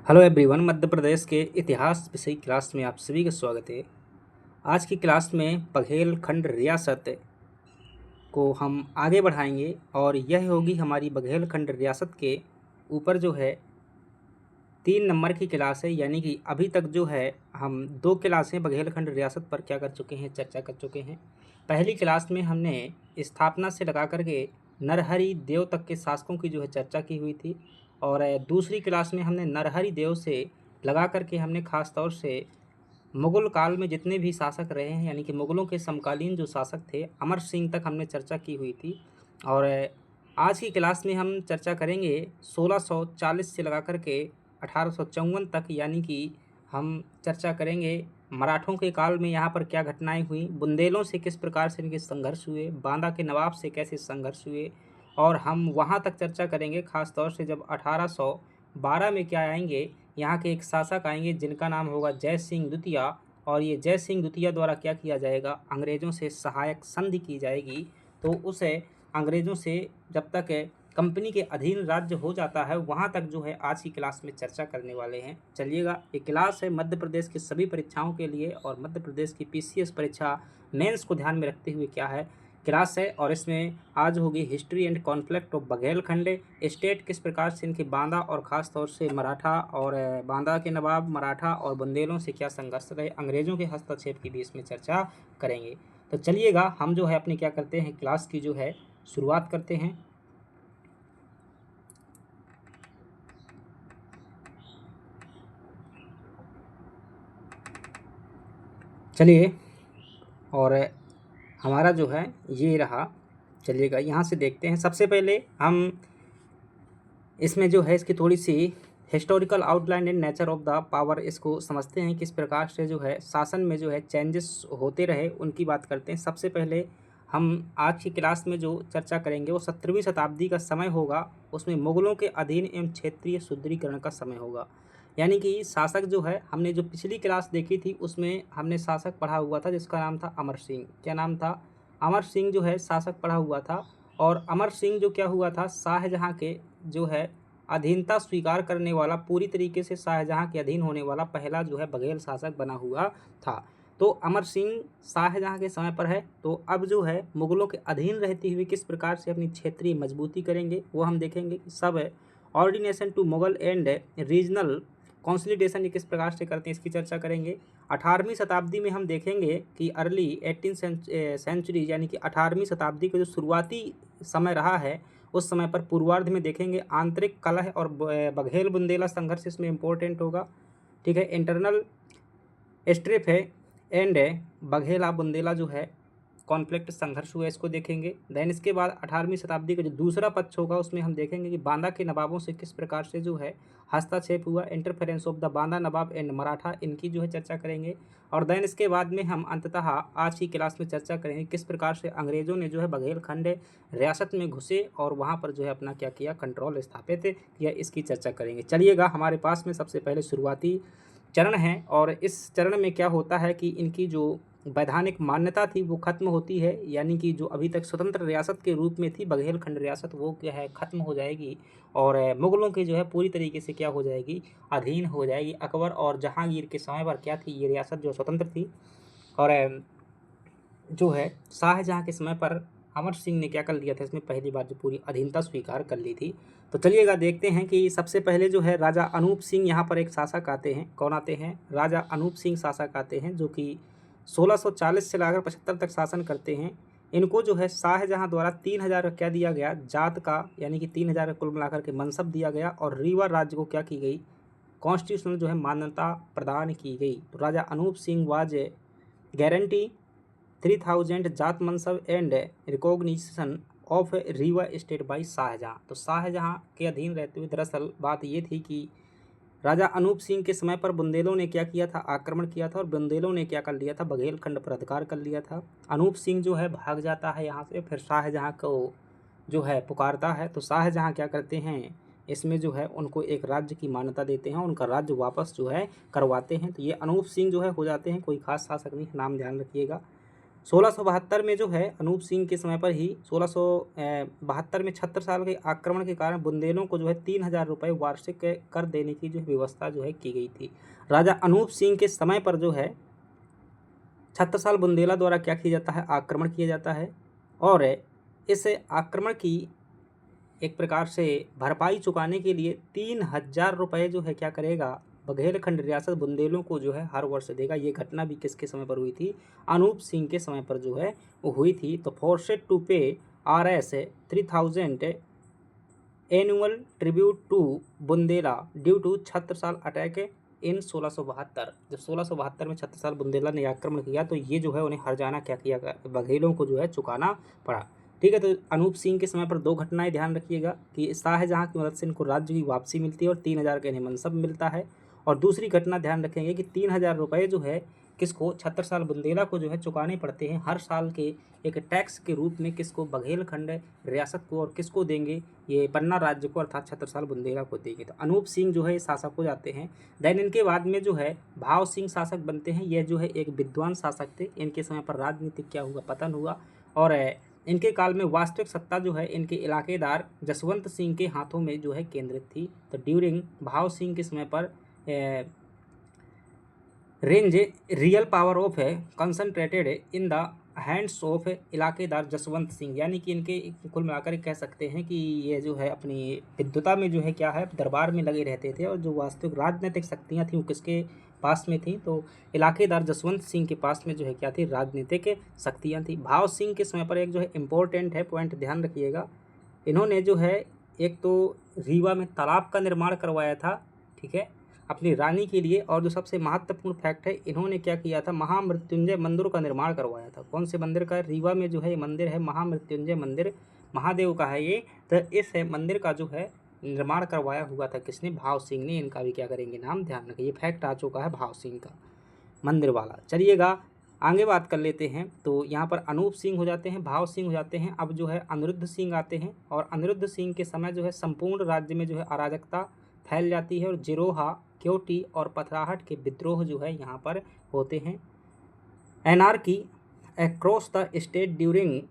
Hello everyone, Madhya Pradesh के इतिहास विषय क्लास में आप सभी का स्वागत है। आज की क्लास में बघेलखंड रियासत को हम आगे बढ़ाएंगे और यह होगी हमारी बघेलखंड रियासत के ऊपर जो है 3 नंबर की क्लास है। यानी कि अभी तक जो है हम 2 क्लासें बघेलखंड रियासत पर क्या कर चुके हैं, चर्चा कर चुके हैं। पहली क्लास में हमने स्थापना से लगा करके नरहरि देव तक के शासकों की जो है चर्चा की हुई थी, और दूसरी क्लास में हमने नरहरि देव से लगा करके हमने खास तौर से मुगल काल में जितने भी शासक रहे हैं, यानी कि मुगलों के समकालीन जो शासक थे अमर सिंह तक हमने चर्चा की हुई थी। और आज की क्लास में हम चर्चा करेंगे 1640 से लगा करके 1854 तक, यानी कि हम चर्चा करेंगे मराठों के काल में यहाँ पर क्या घटनाएं हुई, बुंदेलों से किस प्रकार से इनके संघर्ष हुए, बांदा के नवाब से कैसे संघर्ष हुए। और हम वहाँ तक चर्चा करेंगे खास तौर से जब 1812 में क्या आएंगे, यहाँ के एक शासक आएंगे जिनका नाम होगा जय सिंह द्वितीय। और ये जय सिंह द्वितीय द्वारा क्या किया जाएगा, अंग्रेज़ों से सहायक संधि की जाएगी। तो उस अंग्रेज़ों से जब तक कंपनी के अधीन राज्य हो जाता है वहाँ तक जो है आज की क्लास में चर्चा करने वाले हैं। चलिएगा, ये क्लास है मध्य प्रदेश की सभी परीक्षाओं के लिए, और मध्य प्रदेश की पीसीएस परीक्षा मेंस को ध्यान में रखते हुए क्या है क्लास है। और इसमें आज होगी history and conflict of Baghelkhand state, किस प्रकार से इनके बांदा और ख़ास तौर से मराठा और बांदा के नवाब, मराठा और बुंदेलों से क्या संघर्ष रहे, अंग्रेज़ों के हस्तक्षेप की भी इसमें चर्चा करेंगे। तो चलिएगा, हम जो है अपनी क्या करते हैं क्लास की जो है शुरुआत करते हैं। चलिए, और हमारा जो है ये रहा। चलिएगा, यहाँ से देखते हैं। सबसे पहले हम इसमें जो है इसकी थोड़ी सी historical outline and nature of the power इसको समझते हैं, किस प्रकार से जो है शासन में जो है चेंजेस होते रहे उनकी बात करते हैं। सबसे पहले हम आज की क्लास में जो चर्चा करेंगे वो 17वीं शताब्दी का समय होगा। उसमें मुगलों के अधीन एवं क्षेत्रीय सुदृढ़ीकरण का समय होगा। यानी कि शासक जो है, हमने जो पिछली क्लास देखी थी उसमें हमने शासक पढ़ा हुआ था जिसका नाम था अमर सिंह। क्या नाम था? अमर सिंह जो है शासक पढ़ा हुआ था। और अमर सिंह जो क्या हुआ था, शाहजहाँ के जो है अधीनता स्वीकार करने वाला, पूरी तरीके से शाहजहाँ के अधीन होने वाला पहला जो है बघेल शासक बना हुआ था। तो अमर सिंह शाहजहाँ के समय पर है। तो अब जो है मुगलों के अधीन रहते हुए किस प्रकार से अपनी क्षेत्रीय मजबूती करेंगे वो हम देखेंगे। सब है ordination to Mughal and regional consolidation ये किस प्रकार से करते हैं इसकी चर्चा करेंगे। 18वीं शताब्दी में हम देखेंगे कि अर्ली 18th सेंचुरी, यानी कि 18वीं शताब्दी का जो शुरुआती समय रहा है उस समय पर पूर्वार्ध में देखेंगे आंतरिक कलह और बघेल बुंदेला संघर्ष इसमें इंपॉर्टेंट होगा। ठीक है, इंटरनल स्ट्रिप है एंड बघेला बुंदेला जो है कॉन्फ्लिक्ट संघर्ष हुआ, इसको देखेंगे। देन इसके बाद 18वीं शताब्दी का जो दूसरा पक्ष होगा उसमें हम देखेंगे कि बांदा के नवाबों से किस प्रकार से जो है हस्तक्षेप हुआ, interference of the Banda Nawab and Maratha, इनकी जो है चर्चा करेंगे। और देन इसके बाद में हम अंततः आज की क्लास में चर्चा करेंगे किस प्रकार से अंग्रेज़ों ने जो है बघेलखंड रियासत में घुसे और वहाँ पर जो है अपना क्या किया, कंट्रोल स्थापित किया, इसकी चर्चा करेंगे। चलिएगा, हमारे पास में सबसे पहले शुरुआती चरण है, और इस चरण में क्या होता है कि इनकी जो वैधानिक मान्यता थी वो खत्म होती है। यानी कि जो अभी तक स्वतंत्र रियासत के रूप में थी बघेलखंड रियासत, वो क्या है खत्म हो जाएगी और मुगलों की जो है पूरी तरीके से क्या हो जाएगी, अधीन हो जाएगी। अकबर और जहांगीर के समय पर क्या थी, ये रियासत जो स्वतंत्र थी। और जो है शाहजहाँ के समय पर अमर सिंह ने क्या कर लिया था, इसमें पहली बार जो पूरी अधीनता स्वीकार कर ली थी। तो चलिएगा देखते हैं कि सबसे पहले जो है राजा अनूप सिंह यहाँ पर एक शासक आते हैं। कौन आते हैं? राजा अनूप सिंह शासक आते हैं, जो कि 1640 से लेकर 75 तक शासन करते हैं। इनको जो है शाहजहाँ द्वारा 3000 क्या दिया गया, जात का, यानी कि 3000 का कुल मिलाकर के मनसब दिया गया, और रीवा राज्य को क्या की गई, कॉन्स्टिट्यूशनल जो है मान्यता प्रदान की गई। तो Raja Anup Singh was guarantee 3000 zat mansab and recognition of Rewa state by Shahjahan. तो शाहजहाँ के अधीन रहते हुए दरअसल बात ये थी कि राजा अनूप सिंह के समय पर बुंदेलों ने क्या किया था, आक्रमण किया था, और बुंदेलों ने क्या कर लिया था, बघेलखंड पर अधिकार कर लिया था। अनूप सिंह जो है भाग जाता है यहाँ से, फिर शाहजहाँ को जो है पुकारता है। तो शाहजहाँ क्या करते हैं, इसमें जो है उनको एक राज्य की मान्यता देते हैं, उनका राज्य वापस जो है करवाते हैं। तो ये अनूप सिंह जो है हो जाते हैं, कोई खास शासक नहीं, नाम ध्यान रखिएगा। 1672 में जो है अनूप सिंह के समय पर ही 1672 में 76 साल के आक्रमण के कारण बुंदेलों को जो है 3000 रुपये वार्षिक कर देने की जो व्यवस्था जो है की गई थी। राजा अनूप सिंह के समय पर जो है 76 साल बुंदेला द्वारा क्या किया जाता है, आक्रमण किया जाता है, और इस आक्रमण की एक प्रकार से भरपाई चुकाने के लिए 3000 रुपये जो है क्या करेगा, बघेलखंड रियासत बुंदेलों को जो है हर वर्ष देगा। ये घटना भी किसके समय पर हुई थी, अनूप सिंह के समय पर जो है वो हुई थी। तो forced to pay RS 3000 annual tribute to Bundela due to 76 साल अटैक इन 1672। जब 1672 में 76 साल बुंदेला ने आक्रमण किया तो ये जो है उन्हें हर्जाना क्या किया, बघेलों को जो है चुकाना पड़ा। ठीक है, तो अनूप सिंह के समय पर दो घटनाएं ध्यान रखिएगा कि शाहजहाँ की मदद से इनको राज्य की वापसी मिलती है और 3000 का इन्हें मनसब मिलता है। और दूसरी घटना ध्यान रखेंगे कि 3000 रुपये जो है किसको, 76 साल बुंदेला को जो है चुकाने पड़ते हैं हर साल के एक टैक्स के रूप में, किसको, बघेलखंड रियासत को, और किसको देंगे, ये पन्ना राज्य को, अर्थात 76 साल बुंदेला को देंगे। तो अनूप सिंह जो है शासक हो जाते हैं। देन इनके बाद में जो है भाव सिंह शासक बनते हैं। यह जो है एक विद्वान शासक थे। इनके समय पर राजनीतिक क्या हुआ, पतन हुआ, और इनके काल में वास्तविक सत्ता जो है इनके इलाकेदार जसवंत सिंह के हाथों में जो है केंद्रित थी। तो ड्यूरिंग भाव सिंह के समय पर रेंज रियल पावर ऑफ है concentrated in the hands of ilaqedar Jaswant Singh, यानी कि इनके कुल मिलाकर कह सकते हैं कि ये जो है अपनी विद्वता में जो है क्या है, दरबार में लगे रहते थे, और जो वास्तविक राजनीतिक शक्तियाँ थीं वो किसके पास में थी, तो इलाकेदार जसवंत सिंह के पास में जो है क्या थी, राजनीतिक शक्तियाँ थी। भाव सिंह के समय पर एक जो है इम्पोर्टेंट है पॉइंट ध्यान रखिएगा, इन्होंने जो है एक तो रीवा में तालाब का निर्माण करवाया था, ठीक है, अपनी रानी के लिए, और जो सबसे महत्वपूर्ण फैक्ट है, इन्होंने क्या किया था, महामृत्युंजय मंदिर का निर्माण करवाया था। कौन से मंदिर का, रीवा में जो है ये मंदिर है महामृत्युंजय मंदिर, महादेव का है ये। तो इस मंदिर का जो है निर्माण करवाया हुआ था किसने, भाव सिंह ने। इनका भी क्या करेंगे, नाम ध्यान रखिए, ये फैक्ट आ चुका है भाव सिंह का, मंदिर वाला। चलिएगा आगे बात कर लेते हैं। तो यहाँ पर अनूप सिंह हो जाते हैं, भाव सिंह हो जाते हैं। अब जो है अनिरुद्ध सिंह आते हैं, और अनिरुद्ध सिंह के समय जो है संपूर्ण राज्य में जो है अराजकता फैल जाती है, और जिरोहा, क्योटी और पथराहट के विद्रोह जो है यहाँ पर होते हैं। Anarchy across the state during,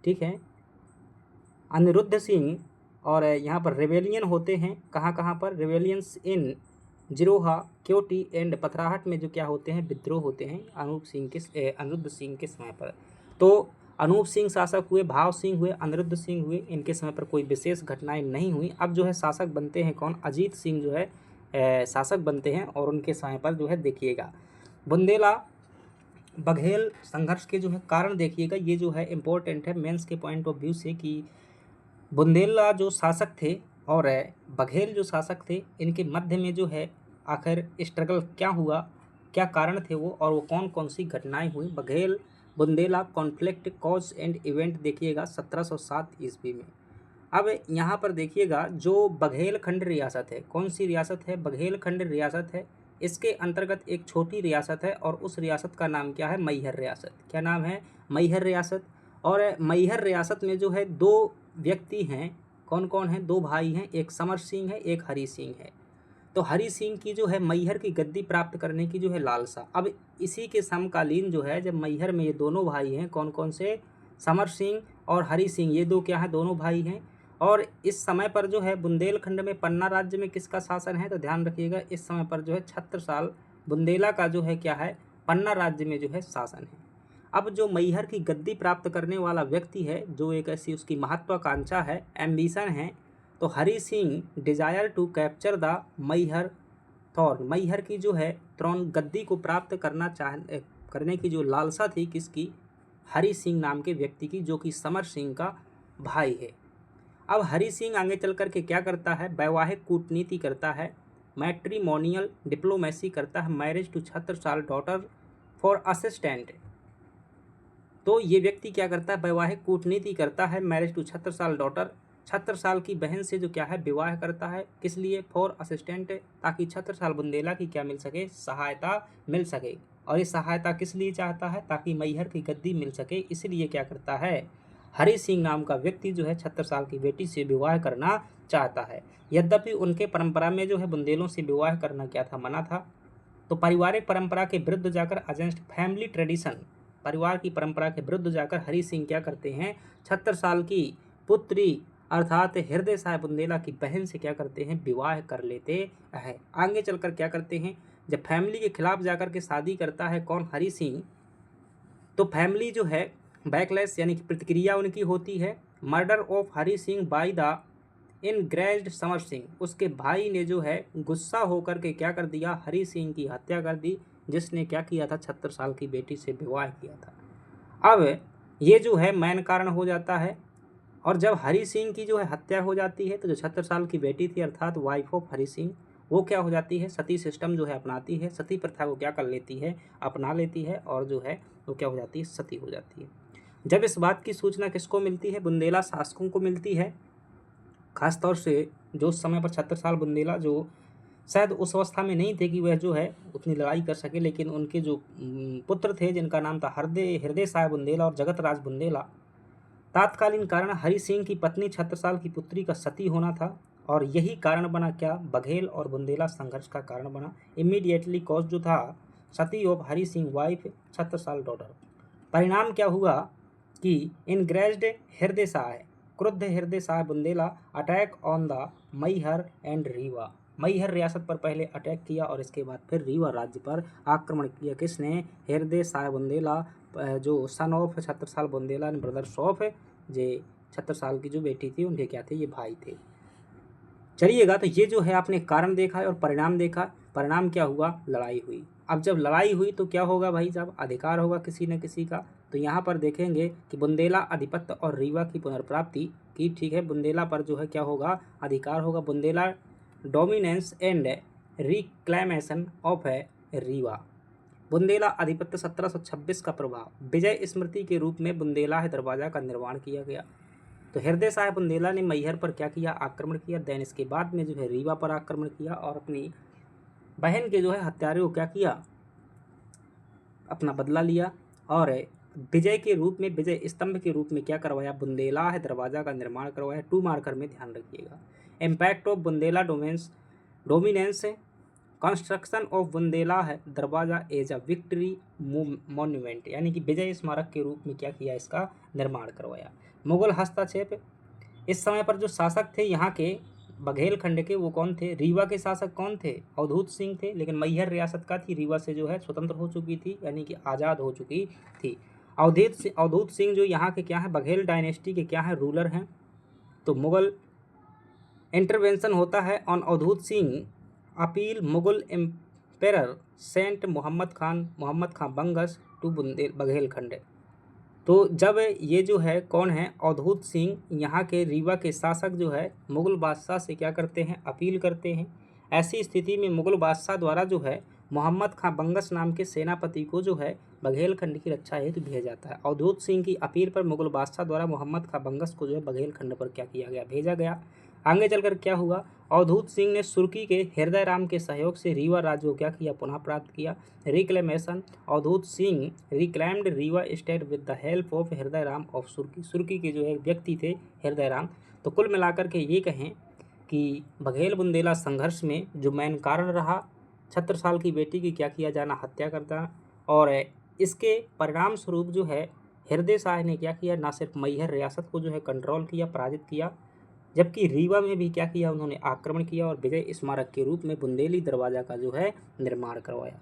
ठीक है, अनिरुद्ध सिंह, और यहाँ पर रेवेलियन होते हैं, कहाँ कहाँ पर, रेवेलियंस इन जिरोहा, क्योटी एंड पथराहट में जो क्या होते हैं, विद्रोह होते हैं अनिरुद्ध सिंह के समय पर। तो अनूप सिंह शासक हुए, भाव सिंह हुए, अनिरुद्ध सिंह हुए, इनके समय पर कोई विशेष घटनाएं नहीं हुई। अब जो है शासक बनते हैं कौन, अजीत सिंह जो है शासक बनते हैं, और उनके समय पर जो है देखिएगा बुंदेला बघेल संघर्ष के जो है कारण देखिएगा, ये जो है इम्पोर्टेंट है मेंस के पॉइंट ऑफ व्यू से, कि बुंदेला जो शासक थे और बघेल जो शासक थे, इनके मध्य में जो है आखिर स्ट्रगल क्या हुआ, क्या कारण थे वो, और वो कौन कौन सी घटनाएं हुई। Baghel Bundela conflict cause and event देखिएगा 1707 ईस्वी में। अब यहाँ पर देखिएगा जो बघेलखंड रियासत है, कौन सी रियासत है, बघेलखंड रियासत है, इसके अंतर्गत एक छोटी रियासत है, और उस रियासत का नाम क्या है, मैहर रियासत। क्या नाम है, मैहर रियासत। और मैहर रियासत में जो है दो व्यक्ति हैं, कौन कौन हैं, दो भाई हैं, एक समर सिंह है, एक हरि सिंह है। तो हरि सिंह की जो है मैहर की गद्दी प्राप्त करने की जो है लालसा। अब इसी के समकालीन जो है, जब मैहर में ये दोनों भाई हैं, कौन कौन से, समर सिंह और हरि सिंह, ये दो क्या है, दोनों भाई हैं। और इस समय पर जो है बुंदेलखंड में पन्ना राज्य में किसका शासन है, तो ध्यान रखिएगा इस समय पर जो है 76 साल बुंदेला का जो है क्या है, पन्ना राज्य में जो है शासन है। अब जो मैहर की गद्दी प्राप्त करने वाला व्यक्ति है, जो एक ऐसी उसकी महत्वाकांक्षा है, एम्बिशन है, तो Hari Singh desire to capture the Maihar throne, Maihar की जो है थ्रोन, गद्दी को प्राप्त करने की जो लालसा थी किसकी, हरि सिंह नाम के व्यक्ति की, जो कि समर सिंह का भाई है। अब हरि सिंह आगे चल कर के क्या करता है, वैवाहिक कूटनीति करता है, मैट्रिमोनियल डिप्लोमेसी करता है, मैरिज टू 76 साल डॉटर फॉर असिस्टेंट। तो ये व्यक्ति क्या करता है, वैवाहिक कूटनीति करता है, मैरिज टू 76 साल डॉटर, 76 साल की बहन से जो क्या है विवाह करता है, किस लिए, फॉर असिस्टेंट, ताकि 76 साल बुंदेला की क्या मिल सके, सहायता मिल सके। और ये सहायता किस लिए चाहता है, ताकि मैहर की गद्दी मिल सके, इसलिए क्या करता है, हरि सिंह नाम का व्यक्ति जो है 76 साल की बेटी से विवाह करना चाहता है। यद्यपि उनके परंपरा में जो है बुंदेलों से विवाह करना क्या था, मना था। तो पारिवारिक परंपरा के विरुद्ध जाकर अगेंस्ट फैमिली ट्रेडिशन, परिवार की परंपरा के विरुद्ध जाकर हरि सिंह क्या करते हैं, 76 साल की पुत्री अर्थात हृदय साय बुंदेला की बहन से क्या करते हैं, विवाह कर लेते हैं। आगे चलकर क्या करते हैं, जब फैमिली के खिलाफ जाकर के शादी करता है कौन, हरि सिंह, तो फैमिली जो है बैकलैश यानी कि प्रतिक्रिया उनकी होती है। Murder of Hari Singh by the enraged Samar Singh, उसके भाई ने जो है गुस्सा होकर के क्या कर दिया, हरि सिंह की हत्या कर दी, जिसने क्या किया था, 76 साल की बेटी से विवाह किया था। अब ये जो है मेन कारण हो जाता है। और जब हरि सिंह की जो है हत्या हो जाती है तो जो 76 साल की बेटी थी अर्थात वाइफ ऑफ हरि सिंह, वो क्या हो जाती है, सती सिस्टम जो है अपनाती है, सती प्रथा को क्या कर लेती है, अपना लेती है, और जो है वो क्या हो जाती है, सती हो जाती है। जब इस बात की सूचना किसको मिलती है, बुंदेला शासकों को मिलती है, खासतौर से जो उस समय पर 76 साल बुंदेला जो शायद उस अवस्था में नहीं थे कि वह जो है उतनी लड़ाई कर सके, लेकिन उनके जो पुत्र थे जिनका नाम था हृदय साय बुंदेला और जगत राज बुंदेला, तात्कालीन कारण हरि सिंह की पत्नी 76 साल की पुत्री का सती होना था, और यही कारण बना क्या, बघेल और बुंदेला संघर्ष का कारण बना। इमीडिएटली कॉज जो था सती ऑफ हरि सिंह वाइफ 76 साल डॉटर। परिणाम क्या हुआ कि इनग्रेज्ड हृदय साय, क्रुद्ध हृदय Sai Bundela attack on the Maihar and Rewa, Maihar रियासत पर पहले अटैक किया और इसके बाद फिर रीवा राज्य पर आक्रमण किया। किसने, हृदय साय बुंदेला, जो सन ऑफ 76 साल बुंदेला एंड ब्रदर्स ऑफ जे 76 साल की जो बेटी थी उनके क्या थे, ये भाई थे। चलिएगा, तो ये जो है आपने कारण देखा है और परिणाम देखा। परिणाम क्या हुआ, लड़ाई हुई। अब जब लड़ाई हुई तो क्या होगा भाई, जब अधिकार होगा किसी न किसी का, तो यहाँ पर देखेंगे कि बुंदेला आधिपत्य और रीवा की पुनर्प्राप्ति की, ठीक है, बुंदेला पर जो है क्या होगा, अधिकार होगा, Bundela dominance and reclamation of Rewa. Bundela आधिपत्य 1726 का प्रभाव, विजय स्मृति के रूप में बुंदेला दरवाजा का निर्माण किया गया। तो हृदय साय बुंदेला ने मैहर पर क्या किया, आक्रमण किया। देन इसके बाद में जो है रीवा पर आक्रमण किया और अपनी बहन के जो है हत्यारे को क्या किया, अपना बदला लिया, और विजय के रूप में, विजय स्तंभ के रूप में क्या करवाया, बुंदेला दरवाजा का निर्माण करवाया। 2 मार्कर में ध्यान रखिएगा। Impact of Bundela dominance construction of Bundela दरवाजा एज अ विक्ट्री मॉन्यूमेंट, यानी कि विजय स्मारक के रूप में क्या किया, इसका निर्माण करवाया। मुगल हस्तक्षेप, इस समय पर जो शासक थे यहाँ के बघेल खंड के, वो कौन थे, रीवा के शासक कौन थे, अवधूत सिंह थे, लेकिन मैहर रियासत का थी, रीवा से जो है स्वतंत्र हो चुकी थी, यानी कि आज़ाद हो चुकी थी। अवधूत सिंह जो यहाँ के क्या है, बघेल डायनेस्टी के क्या है, रूलर हैं। तो मुगल इंटरवेंशन होता है on Avadhut Singh appeal, Mughal emperor sent Mohammad Khan Bangash to Baghelkhand. तो जब ये जो है कौन है, अवधूत सिंह, यहाँ के रीवा के शासक जो है मुगल बादशाह से क्या करते हैं, अपील करते हैं। ऐसी स्थिति में मुगल बादशाह द्वारा जो है मोहम्मद खां बंगस नाम के सेनापति को जो है बघेलखंड की रक्षा हेतु भेजा जाता है। अवधूत सिंह की अपील पर मुगल बादशाह द्वारा मोहम्मद खां बंगस को जो है बघेलखंड पर क्या किया गया, भेजा गया। आगे चलकर क्या हुआ, अवधूत सिंह ने सुर्की के हृदय राम के सहयोग से रीवा राज्य को क्या किया, पुनः प्राप्त किया। Reclamation, Avadhut Singh reclaimed Rewa state with the help of Hriday Ram of सुर्की। सुर्की के जो है व्यक्ति थे हृदय राम। तो कुल मिलाकर के ये कहें कि बघेल बुंदेला संघर्ष में जो मेन कारण रहा 76 साल की बेटी की क्या किया जाना, हत्या करना, और इसके परिणाम स्वरूप जो है हृदय शाह ने क्या किया, ना सिर्फ मैहर रियासत को जो है कंट्रोल किया, पराजित किया, जबकि रीवा में भी क्या किया, उन्होंने आक्रमण किया और विजय स्मारक के रूप में बुंदेली दरवाजा का जो है निर्माण करवाया।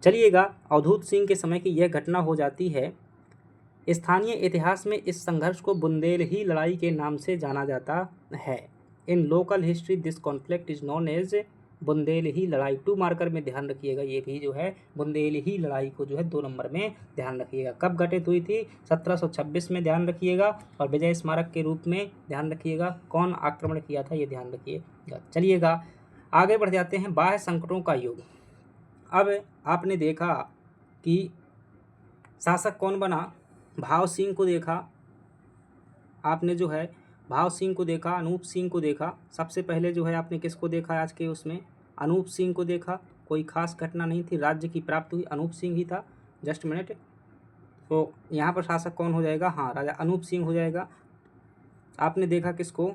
चलिएगा, अवधूत सिंह के समय की यह घटना हो जाती है। स्थानीय इतिहास में इस संघर्ष को बुंदेलही लड़ाई के नाम से जाना जाता है। In local history this conflict is known as Bundelhi लड़ाई। 2 मार्कर में ध्यान रखिएगा, ये भी जो है बुंदेलही लड़ाई को जो है 2 नंबर में ध्यान रखिएगा। कब घटित हुई थी, 1726 में ध्यान रखिएगा, और विजय स्मारक के रूप में ध्यान रखिएगा। कौन आक्रमण किया था, ये ध्यान रखिएगा। चलिएगा आगे बढ़ जाते हैं, बाह्य संकटों का युग। अब आपने देखा कि शासक कौन बना, भाव सिंह को देखा, आपने जो है भाव सिंह को देखा, अनूप सिंह को देखा। सबसे पहले जो है आपने किसको देखा आज के उसमें, अनूप सिंह को देखा। कोई खास घटना नहीं थी, राज्य की प्राप्ति हुई, अनूप सिंह ही था। जस्ट मिनट, तो यहाँ पर शासक कौन हो जाएगा, हाँ, राजा अनूप सिंह हो जाएगा। आपने देखा किसको,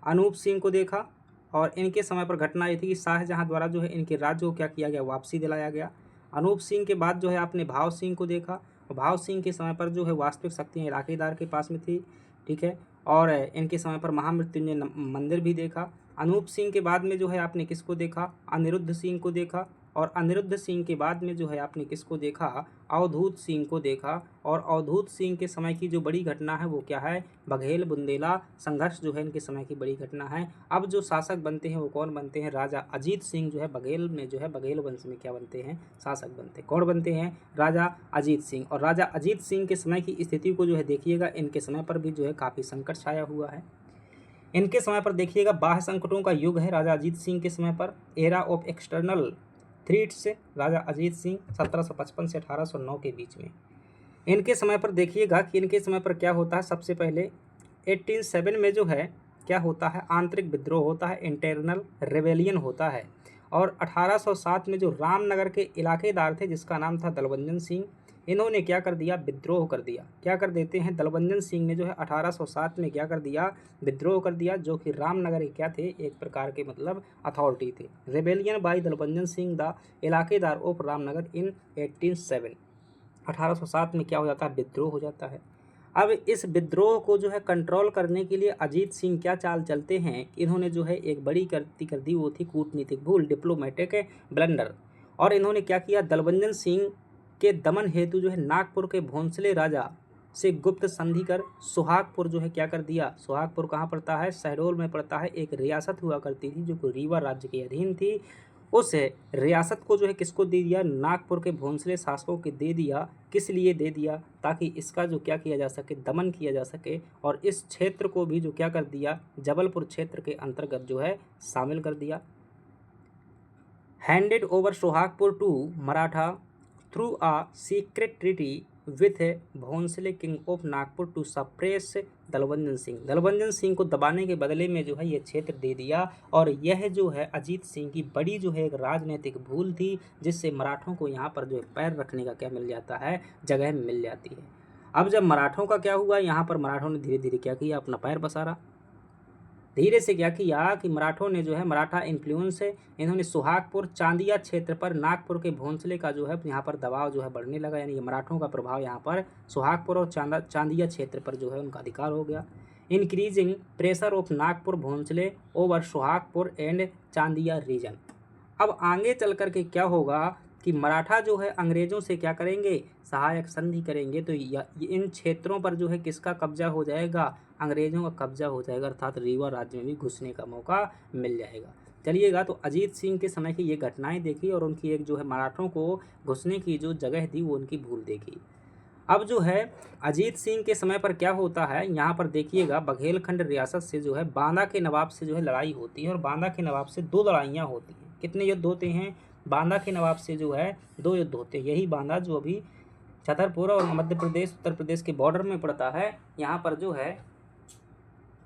अनूप सिंह को देखा, और इनके समय पर घटना ये थी कि शाहजहाँ द्वारा जो है इनके राज्य को क्या किया गया, वापसी दिलाया गया। अनूप सिंह के बाद जो है आपने भाव सिंह को देखा, भाव सिंह के समय पर जो है वास्तविक शक्तियाँ इलाकेदार के पास में थी, ठीक है, और इनके समय पर महामृत्युंजय मंदिर भी देखा। अनूप सिंह के बाद में जो है आपने किसको देखा, अनिरुद्ध सिंह को देखा, और अनिरुद्ध सिंह के बाद में जो है आपने किसको देखा, अवधूत सिंह को देखा। और अवधूत सिंह के समय की जो बड़ी घटना है वो क्या है, बघेल बुंदेला संघर्ष जो है इनके समय की बड़ी घटना है। अब जो शासक बनते हैं वो कौन बनते हैं, राजा अजीत सिंह जो है बघेल में जो है बघेल वंश में क्या बनते हैं, शासक बनते हैं। कौन बनते हैं, राजा अजीत सिंह। और राजा अजीत सिंह के समय की स्थिति को जो है देखिएगा, इनके समय पर भी जो है काफ़ी संकट छाया हुआ है। इनके समय पर देखिएगा बाह्य संकटों का युग है राजा अजीत सिंह के समय पर। एरा ऑफ एक्सटर्नल थ्रीट्स से राजा अजीत सिंह 1755 से 1809 के बीच में। इनके समय पर देखिएगा कि इनके समय पर क्या होता है, सबसे पहले 1807 में जो है क्या होता है, आंतरिक विद्रोह होता है, इंटरनल रेवेलियन होता है। और 1807 में जो रामनगर के इलाकेदार थे जिसका नाम था दलबंजन सिंह, इन्होंने क्या कर दिया, विद्रोह कर दिया। क्या कर देते हैं, दलबंजन सिंह ने जो है 1807 में क्या कर दिया, विद्रोह कर दिया, जो कि रामनगर के क्या थे, एक प्रकार के मतलब अथॉरिटी थे। Rebellion by Dalbanjan Singh the ilaqedar of Ramnagar in 1807। 1807 में क्या हो जाता है, विद्रोह हो जाता है। अब इस विद्रोह को जो है कंट्रोल करने के लिए अजीत सिंह क्या चाल चलते हैं, इन्होंने जो है एक बड़ी गलती कर दी, वो थी कूटनीतिक भूल, डिप्लोमेटिक ब्लंडर। और इन्होंने क्या किया, दलबंजन सिंह के दमन हेतु जो है नागपुर के भोंसले राजा से गुप्त संधि कर सुहागपुर जो है क्या कर दिया, सुहागपुर कहाँ पड़ता है, शहडोल में पड़ता है, एक रियासत हुआ करती थी जो कि रीवा राज्य के अधीन थी। उस रियासत को जो है किसको दे दिया, नागपुर के भोंसले शासकों के दे दिया। किस लिए दे दिया, ताकि इसका जो क्या किया जा सके, दमन किया जा सके। और इस क्षेत्र को भी जो क्या कर दिया, जबलपुर क्षेत्र के अंतर्गत जो है शामिल कर दिया। Handed over Sohagpur to Maratha through a secret treaty with Bhonsle king of Nagpur to suppress Dalbanjan Singh. Dalbanjan Singh को दबाने के बदले में जो है ये क्षेत्र दे दिया। और यह जो है अजीत सिंह की बड़ी जो है एक राजनीतिक भूल थी, जिससे मराठों को यहाँ पर जो है पैर रखने का क्या मिल जाता है, जगह मिल जाती है। अब जब मराठों का क्या हुआ, यहाँ पर मराठों ने धीरे धीरे क्या किया, अपना पैर पसारा। धीरे से क्या किया कि मराठों ने जो है, मराठा इन्फ्लुएंस है, इन्होंने सुहागपुर चांदिया क्षेत्र पर नागपुर के भोंसले का जो है यहाँ पर दबाव जो है बढ़ने लगा। यानी मराठों का प्रभाव यहाँ पर सुहागपुर और चांदिया क्षेत्र पर जो है उनका अधिकार हो गया। Increasing pressure of Nagpur Bhonsle over Suhagpur and Chandia region. अब आगे चल कर के क्या होगा कि मराठा जो है अंग्रेज़ों से क्या करेंगे, सहायक संधि करेंगे। तो इन क्षेत्रों पर जो है किसका कब्जा हो जाएगा, अंग्रेज़ों का कब्जा हो जाएगा, अर्थात रीवा राज्य में भी घुसने का मौका मिल जाएगा। चलिएगा, तो अजीत सिंह के समय की ये घटनाएं देखी और उनकी एक जो है मराठों को घुसने की जो जगह थी वो उनकी भूल देखी। अब जो है अजीत सिंह के समय पर क्या होता है, यहाँ पर देखिएगा बघेलखंड रियासत से जो है बांदा के नवाब से जो है लड़ाई होती है। और बांदा के नवाब से 2 लड़ाइयाँ होती हैं। कितने युद्ध होते हैं, बांदा के नवाब से जो है 2 युद्ध होते हैं। यही बांदा जो अभी छतरपुर और मध्य प्रदेश उत्तर प्रदेश के बॉर्डर में पड़ता है, यहाँ पर जो है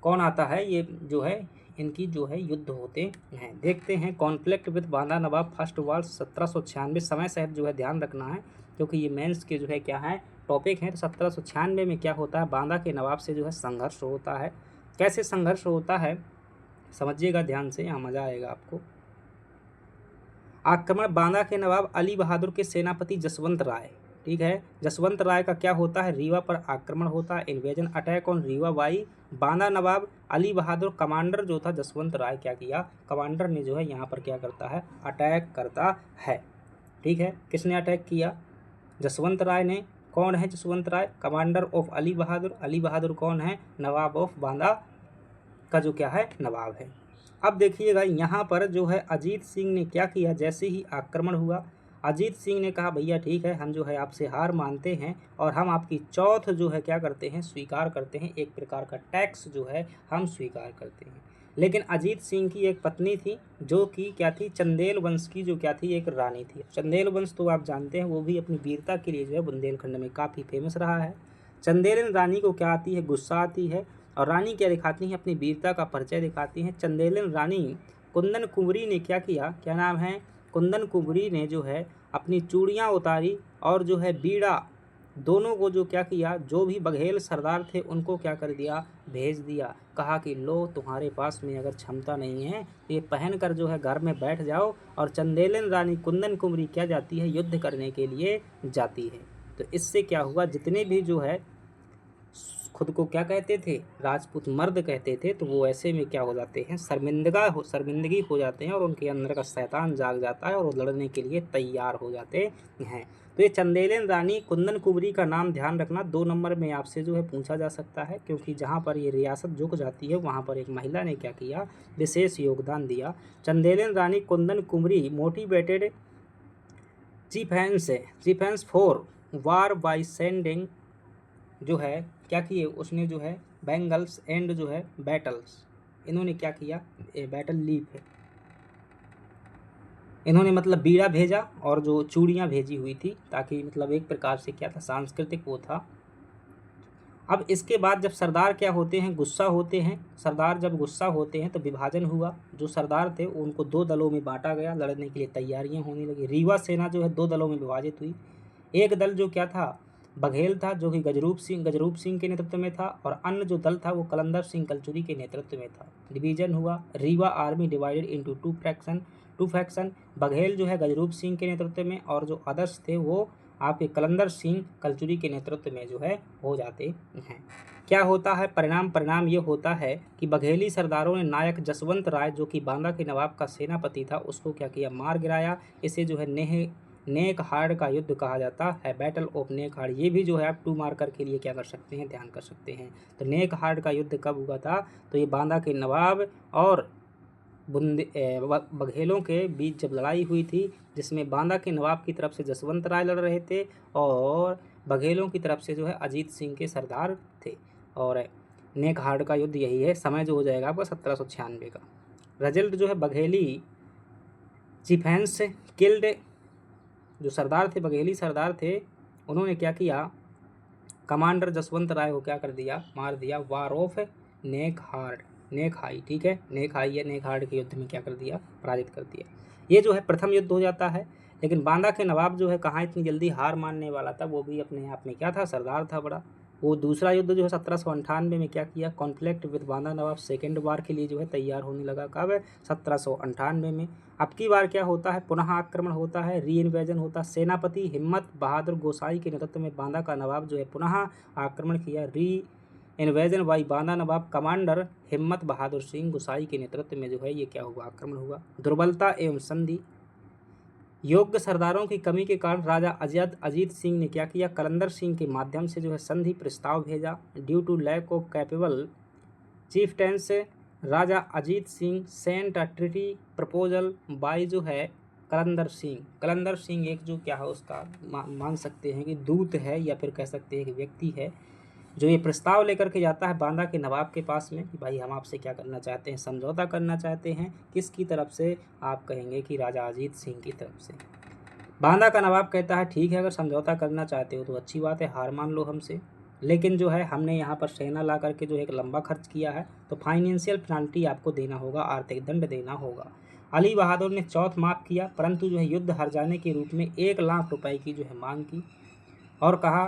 कौन आता है, ये जो है इनकी जो है युद्ध होते हैं। देखते हैं, conflict with Banda Nawab first war 1796। समय सहित जो है ध्यान रखना है, क्योंकि ये मेंस के जो है क्या है टॉपिक हैं। तो 1796 में क्या होता है, बांदा के नवाब से जो है संघर्ष होता है। कैसे संघर्ष होता है समझिएगा ध्यान से, यहाँ मज़ा आएगा आपको। आक्रमण बांदा के नवाब अली बहादुर के सेनापति जसवंत राय, ठीक है, जसवंत राय का क्या होता है, रीवा पर आक्रमण होता है। Invasion attack on Rewa by Banda Nawab Ali Bahadur. Commander जो था जसवंत राय, क्या किया, कमांडर ने जो है यहाँ पर क्या करता है, अटैक करता है। ठीक है, किसने अटैक किया, जसवंत राय ने। कौन है जसवंत राय, कमांडर ऑफ अली बहादुर। अली बहादुर कौन है, नवाब ऑफ बांदा का जो क्या है, नवाब है। अब देखिएगा यहाँ पर जो है अजीत सिंह ने क्या किया, जैसे ही आक्रमण हुआ अजीत सिंह ने कहा भैया ठीक है, हम जो है आपसे हार मानते हैं और हम आपकी चौथ जो है क्या करते हैं, स्वीकार करते हैं। एक प्रकार का टैक्स जो है हम स्वीकार करते हैं। लेकिन अजीत सिंह की एक पत्नी थी जो कि क्या थी, चंदेल वंश की जो क्या थी, एक रानी थी। चंदेल वंश तो आप जानते हैं, वो भी अपनी वीरता के लिए जो है बुंदेलखंड में काफ़ी फेमस रहा है। चंदेल रानी को क्या आती है, गुस्सा आती है, और रानी क्या दिखाती हैं, अपनी वीरता का परिचय दिखाती हैं। चंदेलन रानी कुंदन कुंवरी ने क्या किया, क्या नाम है, कुंदन कुंवरी ने जो है अपनी चूड़ियाँ उतारी और जो है बीड़ा दोनों को जो क्या किया, जो भी बघेल सरदार थे उनको क्या कर दिया, भेज दिया। कहा कि लो तुम्हारे पास में अगर क्षमता नहीं है तो ये पहन कर जो है घर में बैठ जाओ। और चंदेलन रानी कुंदन कुंवरी क्या जाती है, युद्ध करने के लिए जाती है। तो इससे क्या हुआ, जितने भी जो है खुद को क्या कहते थे, राजपूत मर्द कहते थे, तो वो ऐसे में क्या हो जाते हैं, शर्मिंदगी हो जाते हैं और उनके अंदर का शैतान जाग जाता है और वो लड़ने के लिए तैयार हो जाते हैं। तो ये चंदेलन रानी कुंदन कुबरी का नाम ध्यान रखना, 2 नंबर में आपसे जो है पूछा जा सकता है, क्योंकि जहाँ पर ये रियासत झुक जाती है वहाँ पर एक महिला ने क्या किया, विशेष योगदान दिया। Chandelan Rani Kundan Kumari motivated chief for war by sending जो है क्या किए, उसने जो है बैंगल्स एंड जो है बैटल्स, इन्होंने क्या किया, बैटल लीफ है, इन्होंने मतलब बीड़ा भेजा और जो चूड़ियाँ भेजी हुई थी, ताकि मतलब एक प्रकार से क्या था, सांस्कृतिक वो था। अब इसके बाद जब सरदार क्या होते हैं, गुस्सा होते हैं, सरदार जब गुस्सा होते हैं तो विभाजन हुआ। जो सरदार थे उनको 2 दलों में बांटा गया, लड़ने के लिए तैयारियां होने लगी। रीवा सेना जो है 2 दलों में विभाजित हुई। एक दल जो क्या था, बघेल था, जो कि गजरूप सिंह के नेतृत्व में था, और अन्य जो दल था वो कलंदर सिंह कलचुरी के नेतृत्व में था। डिवीजन हुआ, Rewa army divided into two faction. Baghel जो है गजरूप सिंह के नेतृत्व में, और जो अदर्स थे वो आपके कलंदर सिंह कलचुरी के नेतृत्व में जो है हो जाते हैं। क्या होता है परिणाम ये होता है कि बघेली सरदारों ने नायक जसवंत राय, जो कि बांदा के नवाब का सेनापति था, उसको क्या किया, मार गिराया। इसे जो है नेक हार्ड का युद्ध कहा जाता है, बैटल ऑफ नेक हार्ड। ये भी जो है आप 2 मार्कर के लिए क्या कर सकते हैं, ध्यान कर सकते हैं। तो नेक हार्ड का युद्ध कब हुआ था, तो ये बांदा के नवाब और बघेलों के बीच जब लड़ाई हुई थी, जिसमें बांदा के नवाब की तरफ से जसवंत राय लड़ रहे थे और बघेलों की तरफ से जो है अजीत सिंह के सरदार थे। और नेक हार्ड का युद्ध यही है। समय जो हो जाएगा आपका 1796 का। रिजल्ट जो है, बघेली चिफेंस किल्ड, जो सरदार थे, बघेली सरदार थे, उन्होंने क्या किया, कमांडर जसवंत राय को क्या कर दिया, मार दिया। वार ऑफ नेक हाई, ठीक है, नेक हार्ड के युद्ध में क्या कर दिया, पराजित कर दिया। ये जो है प्रथम युद्ध हो जाता है। लेकिन बांदा के नवाब जो है कहाँ इतनी जल्दी हार मानने वाला था, वो भी अपने आप में क्या था, सरदार था बड़ा। वो दूसरा युद्ध जो है 1798 में क्या किया, conflict with Banda Nawab, second बार के लिए जो है तैयार होने लगा। कब है, 1798 में। अब की बार क्या होता है, पुनः आक्रमण होता है, री इन्वेजन होता है। सेनापति हिम्मत बहादुर गोसाई के नेतृत्व में बांदा का नवाब जो है पुनः आक्रमण किया। री invasion by Banda Nawab, commander हिम्मत बहादुर सिंह गोसाई के नेतृत्व में जो है ये क्या हुआ, आक्रमण हुआ। दुर्बलता एवं संधि, योग्य सरदारों की कमी के कारण राजा अजीत सिंह ने क्या किया, कलंदर सिंह के माध्यम से जो है संधि प्रस्ताव भेजा। Due to lack of capable chieftains, Raja Ajit Singh sent a treaty proposal by जो है कलंदर सिंह एक जो क्या है उसका मान सकते हैं कि दूत है, या फिर कह सकते हैं कि व्यक्ति है, जो ये प्रस्ताव लेकर के जाता है बांदा के नवाब के पास में कि भाई हम आपसे क्या करना चाहते हैं, समझौता करना चाहते हैं। किसकी तरफ से, आप कहेंगे कि राजा अजीत सिंह की तरफ से। बांदा का नवाब कहता है ठीक है, अगर समझौता करना चाहते हो तो अच्छी बात है, हार मान लो हमसे, लेकिन जो है हमने यहाँ पर सेना ला करके जो एक लंबा खर्च किया है, तो फाइनेंशियल पेनल्टी आपको देना होगा, आर्थिक दंड देना होगा। अली बहादुर ने चौथ माफ किया, परंतु जो है युद्ध हार जाने के रूप में 1 लाख रुपए की जो है मांग की, और कहा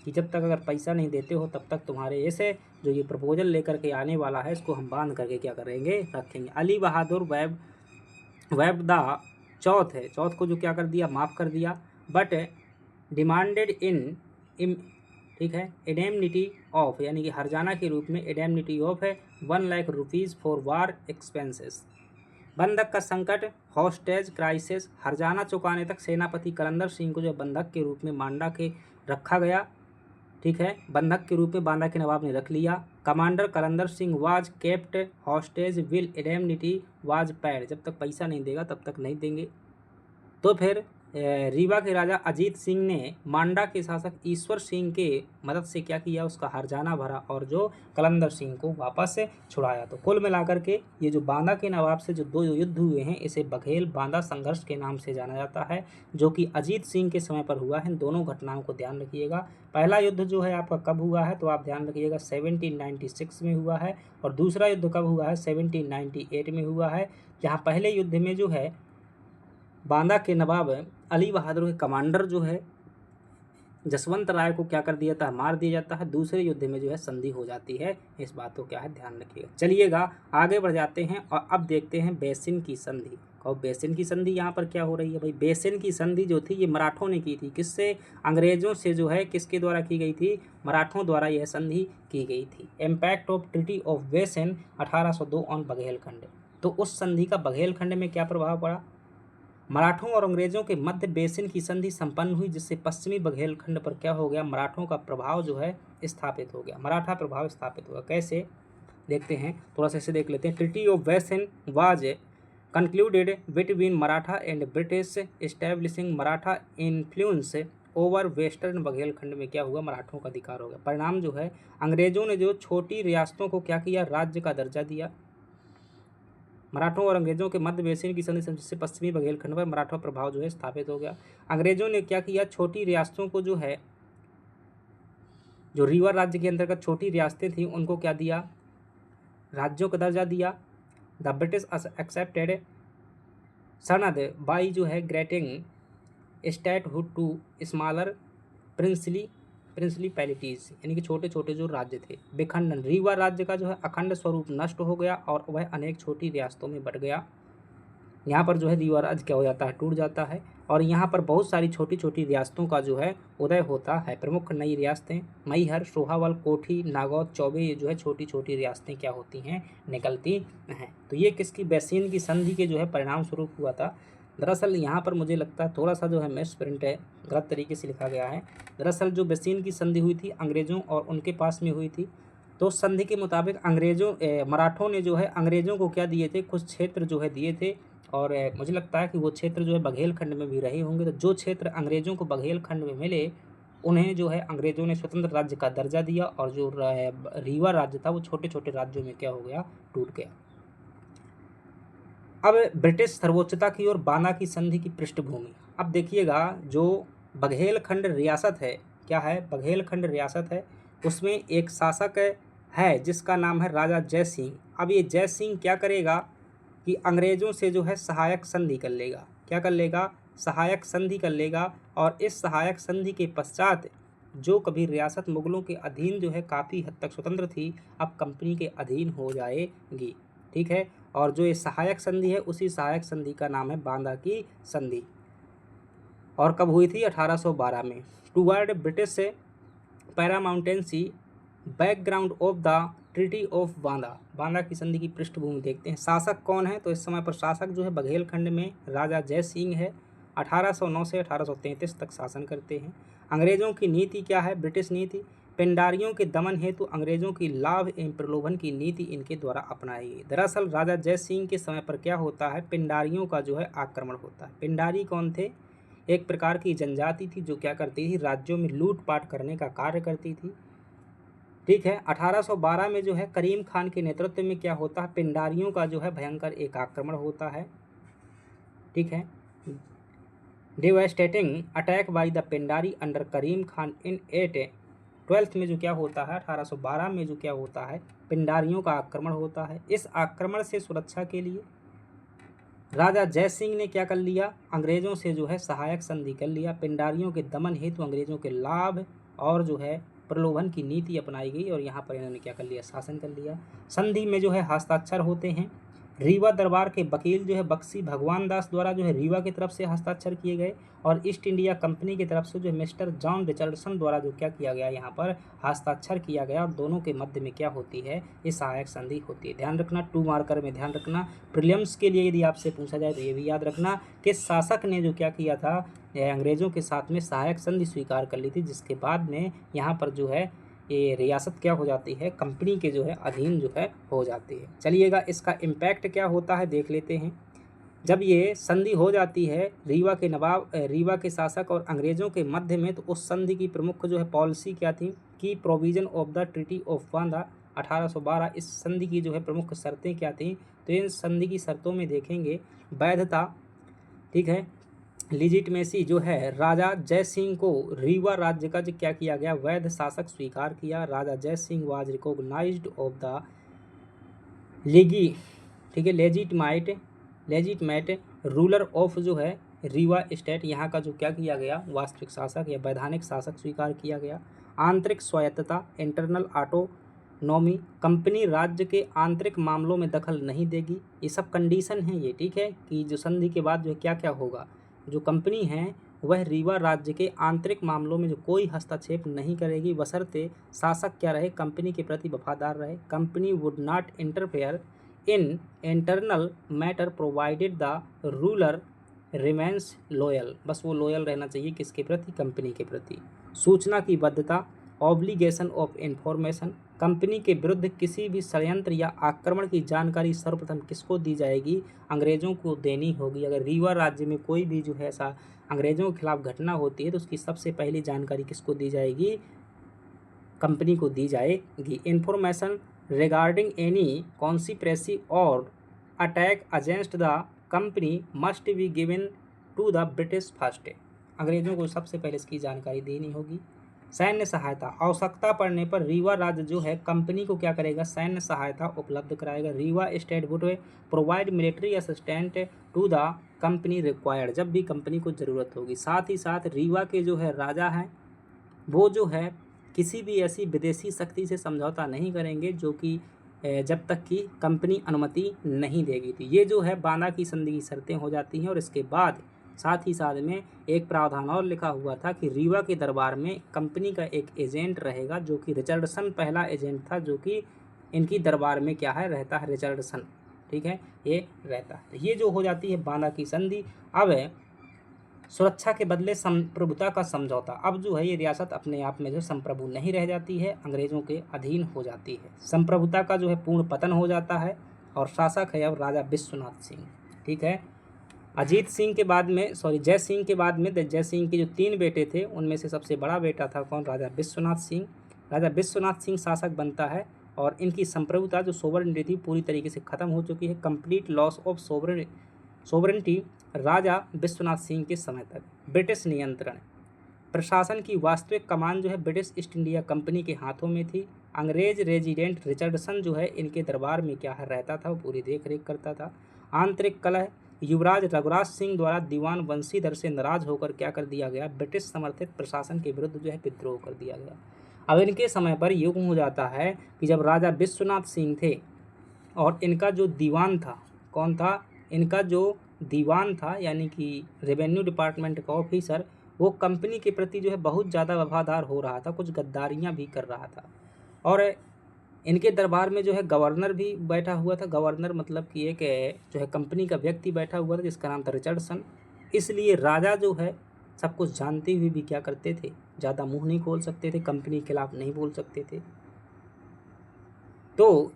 कि जब तक अगर पैसा नहीं देते हो तब तक तुम्हारे ऐसे जो ये प्रपोजल लेकर के आने वाला है इसको हम बांध करके क्या करेंगे, रखेंगे। अली बहादुर वेब द चौथ है, चौथ को जो क्या कर दिया, माफ़ कर दिया। बट डिमांडेड ठीक है, एडेमनिटी ऑफ, यानी कि हरजाना के रूप में एडेमनिटी ऑफ है 1 lakh rupees for war expenses. बंधक का संकट, हॉस्टेज क्राइसिस, हरजाना चुकाने तक सेनापति कलंदर सिंह को जो बंधक के रूप में मांडा के रखा गया, ठीक है, बंधक के रूप में बांदा के नवाब ने रख लिया। Commander Kalandar Singh was kept hostage will indemnity was paid, जब तक पैसा नहीं देगा तब तक नहीं देंगे। तो फिर रीवा के राजा अजीत सिंह ने मांडा के शासक ईश्वर सिंह के मदद से क्या किया, उसका हरजाना भरा और जो कलंदर सिंह को वापस से छुड़ाया। तो कुल मिलाकर के ये जो बांदा के नवाब से जो 2 युद्ध हुए हैं, इसे बघेल बांदा संघर्ष के नाम से जाना जाता है, जो कि अजीत सिंह के समय पर हुआ है। दोनों घटनाओं को ध्यान रखिएगा। पहला युद्ध जो है आपका कब हुआ है, तो आप ध्यान रखिएगा 1796 में हुआ है, और दूसरा युद्ध कब हुआ है, 1798 में हुआ है। जहाँ पहले युद्ध में जो है बांदा के नवाब अली बहादुर के कमांडर जो है जसवंत राय को क्या कर दिया था, मार दिया जाता है। दूसरे युद्ध में जो है संधि हो जाती है। इस बात को क्या है ध्यान रखिएगा। चलिएगा आगे बढ़ जाते हैं और अब देखते हैं बेसिन की संधि। और बेसिन की संधि यहाँ पर क्या हो रही है भाई, बेसिन की संधि जो थी ये मराठों ने की थी। किससे? अंग्रेजों से जो है किसके द्वारा की गई थी? मराठों द्वारा यह संधि की गई थी। Impact of treaty of basin 1802 on Baghelkhand. तो उस संधि का बघेलखंड में क्या प्रभाव पड़ा? मराठों और अंग्रेजों के मध्य बेसिन की संधि संपन्न हुई, जिससे पश्चिमी बघेलखंड पर क्या हो गया? मराठों का प्रभाव जो है स्थापित हो गया, मराठा प्रभाव स्थापित हुआ। कैसे? देखते हैं, थोड़ा सा इसे देख लेते हैं। Treaty of basin was concluded between Maratha and British establishing Maratha influence over western Baghelkhand में क्या हुआ? मराठों का अधिकार हो गया। परिणाम जो है, अंग्रेजों ने जो छोटी रियासतों को क्या किया? राज्य का दर्जा दिया। मराठों और अंग्रेजों के मध्य बेसिन की संधि से पश्चिमी बघेलखंड पर मराठा प्रभाव जो है स्थापित हो गया। अंग्रेजों ने क्या किया? छोटी रियासतों को जो है, जो रीवा राज्य के अंतर्गत छोटी रियासतें थीं, उनको क्या दिया? राज्यों का दर्जा दिया। The British accepted sanad by जो है granting statehood to smaller princely polities, यानी कि छोटे छोटे जो राज्य थे। विखंडन, रीवा राज्य का जो है अखंड स्वरूप नष्ट हो गया और वह अनेक छोटी रियासतों में बट गया। यहाँ पर जो है रीवा राज्य क्या हो जाता है? टूट जाता है। और यहाँ पर बहुत सारी छोटी छोटी रियासतों का जो है उदय होता है। प्रमुख नई रियासतें मैहर, सोहावल, कोठी, नागौद, चौबे, ये जो है छोटी छोटी रियासतें क्या होती हैं? निकलती हैं। तो ये किसकी? बेसिन की संधि के जो है परिणाम स्वरूप हुआ था। दरअसल यहाँ पर मुझे लगता है थोड़ा सा जो है मिस प्रिंट है, गलत तरीके से लिखा गया है। दरअसल जो बेसिन की संधि हुई थी अंग्रेजों और उनके पास में हुई थी, तो संधि के मुताबिक मराठों ने जो है अंग्रेजों को क्या दिए थे? कुछ क्षेत्र जो है दिए थे। और मुझे लगता है कि वो क्षेत्र जो है बघेलखंड में भी रहे होंगे। तो जो क्षेत्र अंग्रेजों को बघेलखंड में मिले, उन्हें जो है अंग्रेजों ने स्वतंत्र राज्य का दर्जा दिया, और जो रीवा राज्य था वो छोटे छोटे राज्यों में क्या हो गया? टूट गया। अब ब्रिटिश सर्वोच्चता की ओर बांदा की संधि की पृष्ठभूमि। अब देखिएगा, जो बघेलखंड रियासत है, क्या है? बघेलखंड रियासत है, उसमें एक शासक है जिसका नाम है राजा जय सिंह। अब ये जय सिंह क्या करेगा कि अंग्रेजों से जो है सहायक संधि कर लेगा। क्या कर लेगा? सहायक संधि कर लेगा। और इस सहायक संधि के पश्चात जो कभी रियासत मुगलों के अधीन जो है काफ़ी हद तक स्वतंत्र थी, अब कंपनी के अधीन हो जाएगी। ठीक है। और जो ये सहायक संधि है, उसी सहायक संधि का नाम है बांदा की संधि। और कब हुई थी? 1812 में। Toward British paramountcy background of the treaty of Banda. Banda की संधि की पृष्ठभूमि देखते हैं। शासक कौन है? तो इस समय पर शासक जो है बघेलखंड में राजा जय सिंह है। 1809 से 1833 तक शासन करते हैं। अंग्रेजों की नीति क्या है? ब्रिटिश नीति। पिंडारियों के दमन हेतु अंग्रेजों की लाभ एवं प्रलोभन की नीति इनके द्वारा अपनाई गई। दरअसल राजा जय सिंह के समय पर क्या होता है? पिंडारियों का जो है आक्रमण होता है। पिंडारी कौन थे? एक प्रकार की जनजाति थी जो क्या करती थी? राज्यों में लूटपाट करने का कार्य करती थी। ठीक है। 1812 में जो है करीम खान के नेतृत्व में क्या होता है? पिंडारियों का जो है भयंकर एक आक्रमण होता है। ठीक है। Devastating attack by the Pindari under Karim Khan in 8/12 में जो क्या होता है? 1812 में जो क्या होता है? पिंडारियों का आक्रमण होता है। इस आक्रमण से सुरक्षा के लिए राजा जय सिंह ने क्या कर लिया? अंग्रेजों से जो है सहायक संधि कर लिया। पिंडारियों के दमन हेतु अंग्रेजों के लाभ और जो है प्रलोभन की नीति अपनाई गई, और यहाँ पर इन्होंने क्या कर लिया? शासन कर लिया। संधि में जो है हस्ताक्षर होते हैं। रीवा दरबार के वकील जो है बक्सी भगवान दास द्वारा जो है रीवा की तरफ से हस्ताक्षर किए गए, और ईस्ट इंडिया कंपनी की तरफ से जो है मिस्टर जॉन रिचर्डसन द्वारा जो क्या किया गया? यहाँ पर हस्ताक्षर किया गया। और दोनों के मध्य में क्या होती है? ये सहायक संधि होती है। ध्यान रखना, 2 मार्कर में ध्यान रखना। प्रीलिम्स के लिए यदि आपसे पूछा जाए तो ये भी याद रखना कि शासक ने जो क्या किया था? अंग्रेजों के साथ में सहायक संधि स्वीकार कर ली थी, जिसके बाद में यहाँ पर जो है ये रियासत क्या हो जाती है? कंपनी के जो है अधीन जो है हो जाती है। चलिएगा, इसका इम्पैक्ट क्या होता है देख लेते हैं। जब ये संधि हो जाती है रीवा के शासक और अंग्रेजों के मध्य में, तो उस संधि की प्रमुख जो है पॉलिसी क्या थी? कि provision of the treaty of Banda 1812। इस संधि की जो है प्रमुख शर्तें क्या थी? तो इन संधि की शर्तों में देखेंगे वैधता, ठीक है, लिजिटमेसी जो है, राजा जय सिंह को रीवा राज्य का जो क्या किया गया? वैध शासक स्वीकार किया। Raja Jai Singh was recognized of the league, ठीक है, लेजिटमेट रूलर ऑफ जो है रीवा स्टेट। यहाँ का जो क्या किया गया? वास्तविक शासक या वैधानिक शासक स्वीकार किया गया। आंतरिक स्वायत्तता, इंटरनल नौवीं, कंपनी राज्य के आंतरिक मामलों में दखल नहीं देगी। ये सब कंडीशन है ये, ठीक है, कि जो संधि के बाद जो है क्या क्या होगा। जो कंपनी है वह रीवा राज्य के आंतरिक मामलों में जो कोई हस्तक्षेप नहीं करेगी, बशर्ते शासक क्या रहे, कंपनी के प्रति वफादार रहे। Company would not interfere in internal matter provided the ruler remains loyal. बस वो लॉयल रहना चाहिए किसके प्रति, कंपनी के प्रति। सूचना की बद्धता, ऑब्लिगेशन ऑफ इंफॉर्मेशन, कंपनी के विरुद्ध किसी भी षड्यंत्र या आक्रमण की जानकारी सर्वप्रथम किसको दी जाएगी, अंग्रेजों को देनी होगी। अगर रीवा राज्य में कोई भी जो है ऐसा अंग्रेजों के खिलाफ घटना होती है तो उसकी सबसे पहली जानकारी किसको दी जाएगी, कंपनी को दी जाएगी। इंफॉर्मेशन रिगार्डिंग एनी कॉन्स्पिरेसी और attack against the company must be given to the British first. अंग्रेजों को सबसे पहले इसकी जानकारी देनी होगी। सैन्य सहायता, आवश्यकता पड़ने पर रीवा राज्य जो है कंपनी को क्या करेगा, सैन्य सहायता उपलब्ध कराएगा। Rewa state would provide military assistant to the company required, जब भी कंपनी को ज़रूरत होगी। साथ ही साथ रीवा के जो है राजा हैं वो जो है किसी भी ऐसी विदेशी शक्ति से समझौता नहीं करेंगे जो कि जब तक कि कंपनी अनुमति नहीं देगी। तो ये जो है बांदा की संधि की शर्तें हो जाती हैं। और इसके बाद साथ ही साथ में एक प्रावधान और लिखा हुआ था कि रीवा के दरबार में कंपनी का एक एजेंट रहेगा जो कि रिचर्डसन पहला एजेंट था जो कि इनकी दरबार में क्या है रहता है, रिचर्डसन, ठीक है, ये रहता है। ये जो हो जाती है बांदा की संधि। अब सुरक्षा के बदले संप्रभुता का समझौता। अब जो है ये रियासत अपने आप में जो संप्रभु नहीं रह जाती है, अंग्रेजों के अधीन हो जाती है। संप्रभुता का जो है पूर्ण पतन हो जाता है और शासक है अब राजा विश्वनाथ सिंह, ठीक है। अजीत सिंह के बाद में जय सिंह के बाद में जय सिंह के जो 3 बेटे थे उनमें से सबसे बड़ा बेटा था कौन, राजा विश्वनाथ सिंह। राजा विश्वनाथ सिंह शासक बनता है और इनकी संप्रभुता जो सोवरेनिटी थी पूरी तरीके से खत्म हो चुकी है। कंप्लीट लॉस ऑफ सोवरेनिटी राजा विश्वनाथ सिंह के समय तक। ब्रिटिश नियंत्रण, प्रशासन की वास्तविक कमान जो है ब्रिटिश ईस्ट इंडिया कंपनी के हाथों में थी। अंग्रेज रेजिडेंट रिचर्डसन जो है इनके दरबार में क्या है रहता था, वो पूरी देख रेख करता था। आंतरिक कलह, युवराज रघुराज सिंह द्वारा दीवान वंशीधर से नाराज होकर क्या कर दिया गया, ब्रिटिश समर्थित प्रशासन के विरुद्ध जो है विद्रोह कर दिया गया। अब इनके समय पर यूँ हो जाता है कि जब राजा विश्वनाथ सिंह थे और इनका जो दीवान था, कौन था, इनका जो दीवान था यानी कि रेवेन्यू डिपार्टमेंट का ऑफिसर, वो कंपनी के प्रति जो है बहुत ज़्यादा वफादार हो रहा था, कुछ गद्दारियाँ भी कर रहा था। और इनके दरबार में जो है गवर्नर भी बैठा हुआ था। गवर्नर मतलब कि एक जो है कंपनी का व्यक्ति बैठा हुआ था जिसका नाम था रिचर्डसन। इसलिए राजा जो है सब कुछ जानते हुए भी क्या करते थे, ज़्यादा मुंह नहीं खोल सकते थे, कंपनी के खिलाफ नहीं बोल सकते थे। तो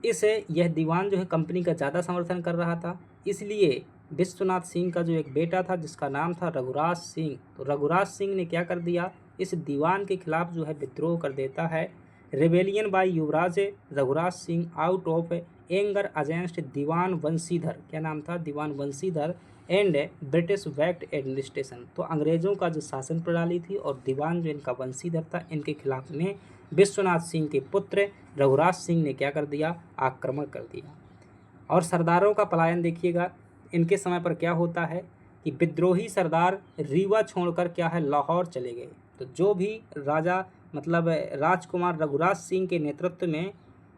यह दीवान जो है कंपनी का ज़्यादा समर्थन कर रहा था। इसलिए विश्वनाथ सिंह का जो एक बेटा था जिसका नाम था रघुराज सिंह, तो रघुराज सिंह ने क्या कर दिया, इस दीवान के खिलाफ जो है विद्रोह कर देता है। Rebellion by Yuvraj Raghuraj Singh out of anger against Dewan Vanshidhar, क्या नाम था, Dewan Vanshidhar and British backed administration. तो अंग्रेज़ों का जो शासन प्रणाली थी और दीवान जो इनका वंशीधर था, इनके खिलाफ में विश्वनाथ सिंह के पुत्र रघुराज सिंह ने क्या कर दिया, आक्रमण कर दिया। और सरदारों का पलायन देखिएगा, इनके समय पर क्या होता है कि विद्रोही सरदार रीवा छोड़कर क्या है लाहौर चले गए। तो जो भी राजा मतलब राजकुमार रघुराज सिंह के नेतृत्व में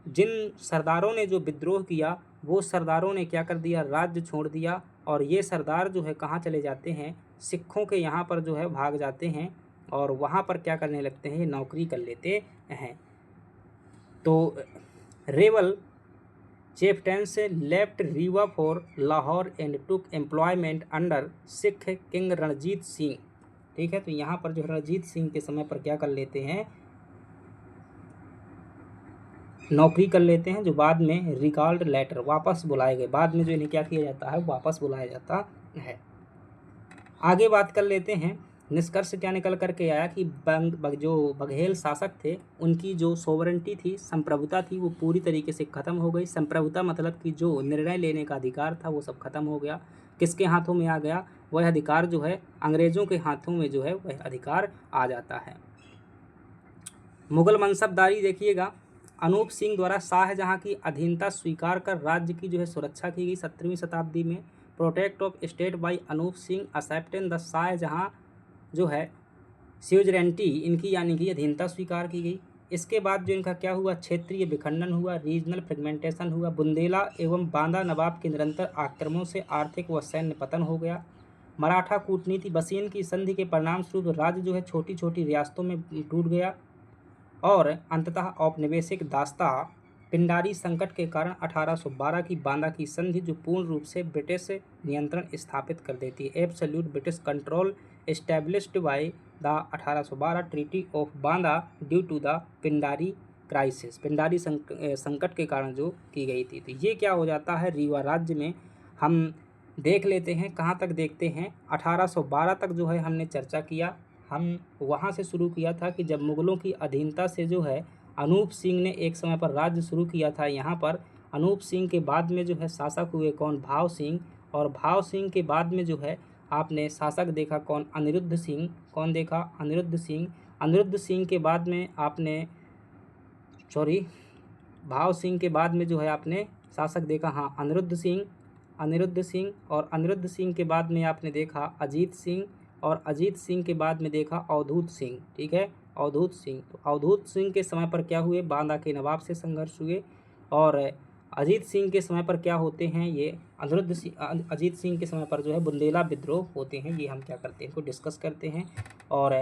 जिन सरदारों ने जो विद्रोह किया वो सरदारों ने क्या कर दिया, राज्य छोड़ दिया। और ये सरदार जो है कहाँ चले जाते हैं, सिखों के यहाँ पर जो है भाग जाते हैं और वहाँ पर क्या करने लगते हैं, नौकरी कर लेते हैं। तो रेवल chieftains left Rewa for Lahore and took employment under Sikh king Ranjit Singh, ठीक है। तो यहाँ पर जो रणजीत सिंह के समय पर क्या कर लेते हैं, नौकरी कर लेते हैं, जो बाद में रिकॉल्ड लेटर वापस बुलाए गए। बाद में जो इन्हें क्या किया जाता है, वापस बुलाया जाता है। आगे बात कर लेते हैं, निष्कर्ष क्या निकल करके आया कि जो बघेल शासक थे उनकी जो सोवरेंटी थी, संप्रभुता थी, वो पूरी तरीके से ख़त्म हो गई। संप्रभुता मतलब कि जो निर्णय लेने का अधिकार था वो सब खत्म हो गया। किसके हाथों में आ गया, वह अधिकार जो है अंग्रेज़ों के हाथों में जो है वह अधिकार आ जाता है। मुगल मनसबदारी देखिएगा, अनूप सिंह द्वारा शाहजहाँ की अधीनता स्वीकार कर राज्य की जो है सुरक्षा की गई। 17वीं शताब्दी में protect of state by Anoop Singh accepted the Shahjahan जो है स्यूजरेंटी, इनकी यानी कि अधीनता स्वीकार की गई। इसके बाद जो इनका क्या हुआ, क्षेत्रीय विखंडन हुआ, रीजनल फ्रेगमेंटेशन हुआ। बुंदेला एवं बांदा नवाब के निरंतर आक्रमणों से आर्थिक व सैन्य पतन हो गया। मराठा कूटनीति, बसीन की संधि के परिणाम स्वरूप राज्य जो है छोटी छोटी रियासतों में टूट गया। और अंततः औपनिवेशिक दास्ता पिंडारी संकट के कारण 1812 की बांदा की संधि जो पूर्ण रूप से ब्रिटिश नियंत्रण स्थापित कर देती है। Absolute British control established by the 1812 treaty of Banda due to the Pindari crisis, Pindari संकट के कारण जो की गई थी। तो ये क्या हो जाता है, रीवा राज्य में हम देख लेते हैं। कहाँ तक देखते हैं, 1812 तक जो है हमने चर्चा किया। हम वहाँ से शुरू किया था कि जब मुग़लों की अधीनता से जो है अनूप सिंह ने एक समय पर राज्य शुरू किया था यहाँ पर। अनूप सिंह के बाद में जो है शासक हुए कौन, भाव सिंह। और भाव सिंह के बाद में जो है आपने शासक देखा कौन, अनिरुद्ध सिंह। कौन देखा, अनिरुद्ध सिंह। अनिरुद्ध सिंह के बाद में आपने भाव सिंह के बाद में जो है आपने शासक देखा, हाँ, अनिरुद्ध सिंह। अनिरुद्ध सिंह और अनिरुद्ध सिंह के बाद में आपने देखा अजीत सिंह। और अजीत सिंह के बाद में देखा अवधूत सिंह। ठीक है, अवधूत सिंह। तो अवधूत सिंह के समय पर क्या हुए, बांदा के नवाब से संघर्ष हुए। और अजीत सिंह के समय पर क्या होते हैं, ये अजीत सिंह के समय पर जो है बुंदेला विद्रोह होते हैं। ये हम क्या करते हैं, इनको डिस्कस करते हैं। और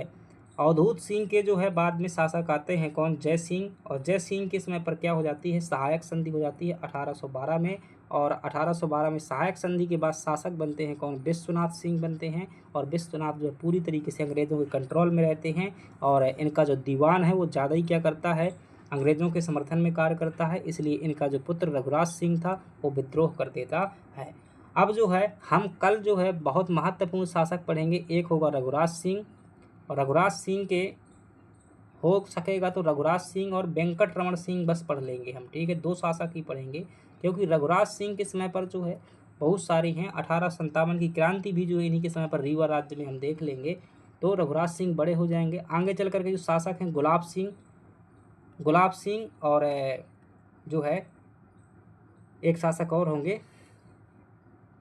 अवधूत सिंह के जो है बाद में शासक आते हैं कौन, जय सिंह। और जय सिंह के समय पर क्या हो जाती है, सहायक संधि हो जाती है 1812 में। और 1812 में सहायक संधि के बाद शासक बनते हैं कौन, विश्वनाथ सिंह बनते हैं। और विश्वनाथ जो है पूरी तरीके से अंग्रेज़ों के कंट्रोल में रहते हैं। और इनका जो दीवान है वो ज़्यादा ही क्या करता है, अंग्रेज़ों के समर्थन में कार्य करता है। इसलिए इनका जो पुत्र रघुराज सिंह था वो विद्रोह कर देता है। अब जो है हम कल जो है बहुत महत्वपूर्ण शासक पढ़ेंगे। एक होगा रघुराज सिंह, और रघुराज सिंह के हो सकेगा तो रघुराज सिंह और वेंकट रमन सिंह बस पढ़ लेंगे हम। ठीक है, 2 शासक ही पढ़ेंगे, क्योंकि रघुराज सिंह के समय पर जो है बहुत सारी हैं। 1857 की क्रांति भी जो है इन्हीं के समय पर रीवा राज्य में हम देख लेंगे। तो रघुराज सिंह बड़े हो जाएंगे। आगे चल करके जो शासक हैं गुलाब सिंह और जो है एक शासक और होंगे।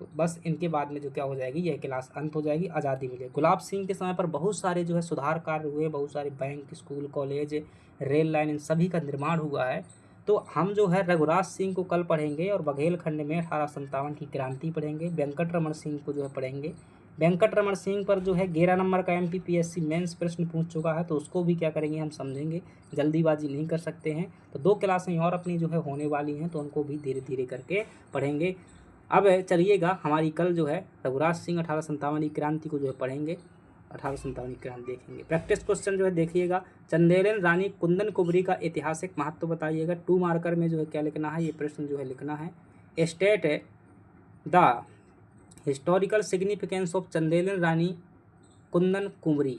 तो बस इनके बाद में जो क्या हो जाएगी, यह क्लास अंत हो जाएगी, आज़ादी मिले। गुलाब सिंह के समय पर बहुत सारे जो है सुधार कार्य हुए, बहुत सारे bank, school, college, rail line, इन सभी का निर्माण हुआ है। तो हम जो है रघुराज सिंह को कल पढ़ेंगे। और बघेलखंड में 1857 की क्रांति पढ़ेंगे। वेंकट रमन सिंह को जो है पढ़ेंगे। वेंकट रमन सिंह पर जो है 11 नंबर का MPPSC मेंस प्रश्न पूछ चुका है, तो उसको भी क्या करेंगे, हम समझेंगे। जल्दीबाजी नहीं कर सकते हैं। तो 2 क्लासें और अपनी जो है होने वाली हैं, तो उनको भी धीरे धीरे करके पढ़ेंगे। अब चलिएगा, हमारी कल जो है रघुराज सिंह 1857 की क्रांति को जो है पढ़ेंगे। 1857 की क्रांति देखेंगे। प्रैक्टिस क्वेश्चन जो है देखिएगा, चंदेलन रानी कुंदन कुबरी का ऐतिहासिक महत्व बताइएगा। 2 मार्कर में जो है क्या लिखना है, ये प्रश्न जो है लिखना है। State the historical significance of Chandelan Rani Kundan Kunwari.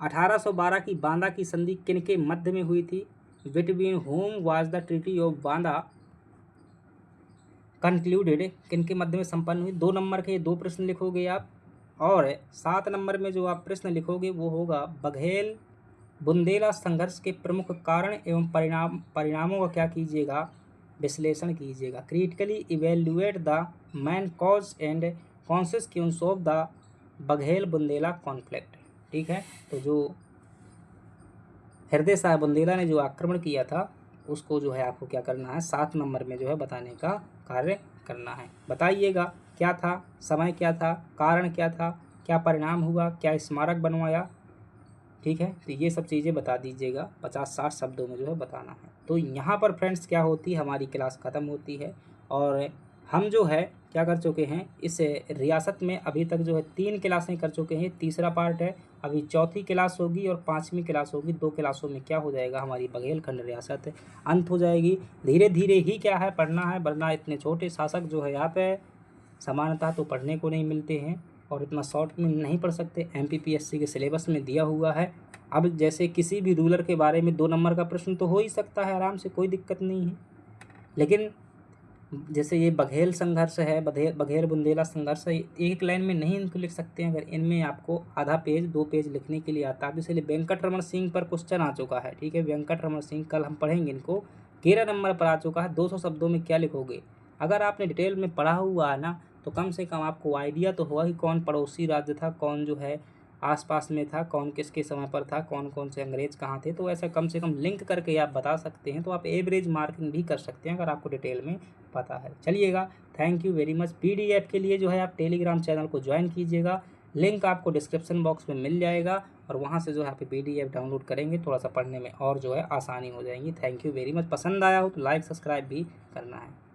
1812 की बांदा की संधि किन के मध्य में हुई थी, between home was the treaty of Banda concluded, किन के मध्य में संपन्न हुई। 2 नंबर के 2 प्रश्न लिखोगे आप। और 7 नंबर में जो आप प्रश्न लिखोगे वो होगा बघेल बुंदेला संघर्ष के प्रमुख कारण एवं परिणामों का क्या कीजिएगा, विश्लेषण कीजिएगा। Critically evaluate the man cause and consequence of the Baghel Bundela conflict. ठीक है, तो जो हृदय शाह बुंदेला ने जो आक्रमण किया था उसको जो है आपको क्या करना है, 7 नंबर में जो है बताने का कार्य करना है। बताइएगा क्या था, समय क्या था, कारण क्या था, क्या परिणाम हुआ, क्या स्मारक बनवाया। ठीक है, तो ये सब चीज़ें बता दीजिएगा। 50-60 शब्दों में जो है बताना है। तो यहाँ पर फ्रेंड्स क्या होती है, हमारी क्लास ख़त्म होती है। और हम जो है क्या कर चुके हैं, इस रियासत में अभी तक जो है 3 क्लासें कर चुके हैं। तीसरा पार्ट है, अभी 4थी क्लास होगी और 5वीं क्लास होगी। 2 क्लासों में क्या हो जाएगा, हमारी बघेलखंड रियासत अंत हो जाएगी। धीरे धीरे ही क्या है पढ़ना है, वरना इतने छोटे शासक जो है आप सामान्यतः तो पढ़ने को नहीं मिलते हैं और इतना शॉर्ट में नहीं पढ़ सकते। MPPSC के सिलेबस में दिया हुआ है। अब जैसे किसी भी रूलर के बारे में 2 नंबर का प्रश्न तो हो ही सकता है आराम से, कोई दिक्कत नहीं है। लेकिन जैसे ये बघेल संघर्ष है, बघेल बुंदेला संघर्ष है, एक लाइन में नहीं इनको लिख सकते हैं। अगर इनमें आपको आधा पेज 2 पेज लिखने के लिए आता है, इसलिए वेंकट रमन सिंह पर क्वेश्चन आ चुका है। ठीक है, वेंकट रमन सिंह कल हम पढ़ेंगे इनको। 13 नंबर पर आ चुका है। 200 शब्दों में क्या लिखोगे। अगर आपने डिटेल में पढ़ा हुआ है ना, तो कम से कम आपको आइडिया तो हुआ कि कौन पड़ोसी राज्य था, कौन जो है आसपास में था, कौन किसके समय पर था, कौन कौन से अंग्रेज कहाँ थे, तो ऐसा कम से कम लिंक करके आप बता सकते हैं। तो आप एवरेज मार्किंग भी कर सकते हैं अगर आपको डिटेल में पता है। चलिएगा, thank you very much. PDF के लिए जो है आप टेलीग्राम चैनल को ज्वाइन कीजिएगा, लिंक आपको डिस्क्रिप्शन बॉक्स में मिल जाएगा, और वहाँ से जो है आप PDF डाउनलोड करेंगे, थोड़ा सा पढ़ने में और जो है आसानी हो जाएगी। Thank you very much. पसंद आया हो तो लाइक सब्सक्राइब भी करना है।